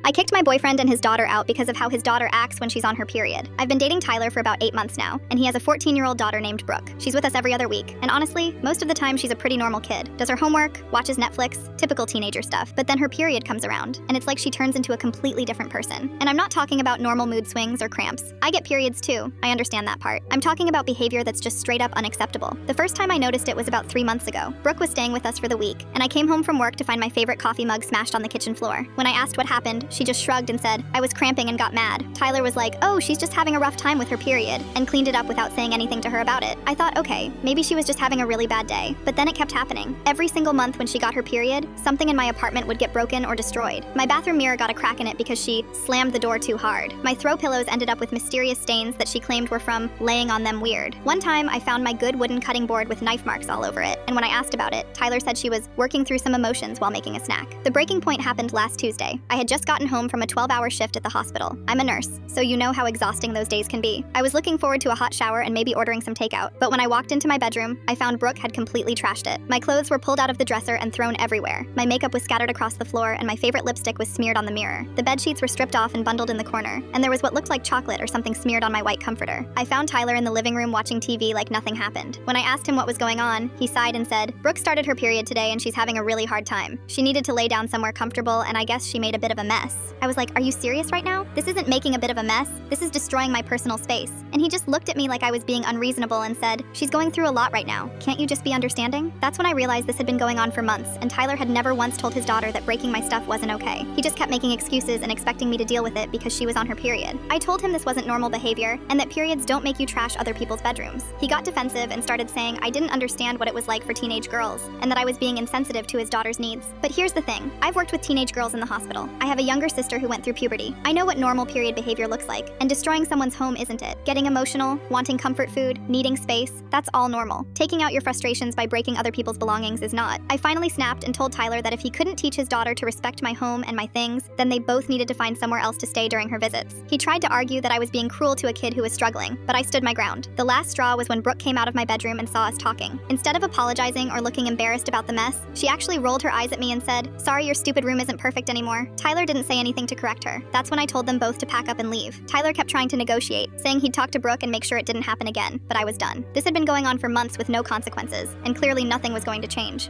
I kicked my boyfriend and his daughter out because of how his daughter acts when she's on her period. I've been dating Tyler for about 8 months now, and he has a 14-year-old daughter named Brooke. She's with us every other week, and honestly, most of the time she's a pretty normal kid. Does her homework, watches Netflix, typical teenager stuff. But then her period comes around, and it's like she turns into a completely different person. And I'm not talking about normal mood swings or cramps. I get periods too, I understand that part. I'm talking about behavior that's just straight up unacceptable. The first time I noticed it was about 3 months ago. Brooke was staying with us for the week, and I came home from work to find my favorite coffee mug smashed on the kitchen floor. When I asked what happened, she just shrugged and said, "I was cramping and got mad." Tyler was like, "Oh, she's just having a rough time with her period," and cleaned it up without saying anything to her about it. I thought, okay, maybe she was just having a really bad day. But then it kept happening. Every single month when she got her period, something in my apartment would get broken or destroyed. My bathroom mirror got a crack in it because she slammed the door too hard. My throw pillows ended up with mysterious stains that she claimed were from laying on them weird. One time, I found my good wooden cutting board with knife marks all over it, and when I asked about it, Tyler said she was working through some emotions while making a snack. The breaking point happened last Tuesday. I had just gotten home from a 12-hour shift at the hospital. I'm a nurse, so you know how exhausting those days can be. I was looking forward to a hot shower and maybe ordering some takeout, but when I walked into my bedroom, I found Brooke had completely trashed it. My clothes were pulled out of the dresser and thrown everywhere. My makeup was scattered across the floor, and my favorite lipstick was smeared on the mirror. The bed sheets were stripped off and bundled in the corner, and there was what looked like chocolate or something smeared on my white comforter. I found Tyler in the living room watching TV like nothing happened. When I asked him what was going on, he sighed and said, "Brooke started her period today and she's having a really hard time. She needed to lay down somewhere comfortable, and I guess she made a bit of a mess." I was like, "Are you serious right now? This isn't making a bit of a mess. This is destroying my personal space." And he just looked at me like I was being unreasonable and said, "She's going through a lot right now. Can't you just be understanding?" That's when I realized this had been going on for months, and Tyler had never once told his daughter that breaking my stuff wasn't okay. He just kept making excuses and expecting me to deal with it because she was on her period. I told him this wasn't normal behavior, and that periods don't make you trash other people's bedrooms. He got defensive and started saying I didn't understand what it was like for teenage girls, and that I was being insensitive to his daughter's needs. But here's the thing. I've worked with teenage girls in the hospital. I have a younger sister who went through puberty. I know what normal period behavior looks like, and destroying someone's home isn't it. Getting emotional, wanting comfort food, needing space, that's all normal. Taking out your frustrations by breaking other people's belongings is not. I finally snapped and told Tyler that if he couldn't teach his daughter to respect my home and my things, then they both needed to find somewhere else to stay during her visits. He tried to argue that I was being cruel to a kid who was struggling, but I stood my ground. The last straw was when Brooke came out of my bedroom and saw us talking. Instead of apologizing or looking embarrassed about the mess, she actually rolled her eyes at me and said, "Sorry, your stupid room isn't perfect anymore." Tyler didn't say anything to correct her. That's when I told them both to pack up and leave. Tyler kept trying to negotiate, saying he'd talk to Brooke and make sure it didn't happen again, but I was done. This had been going on for months with no consequences, and clearly nothing was going to change.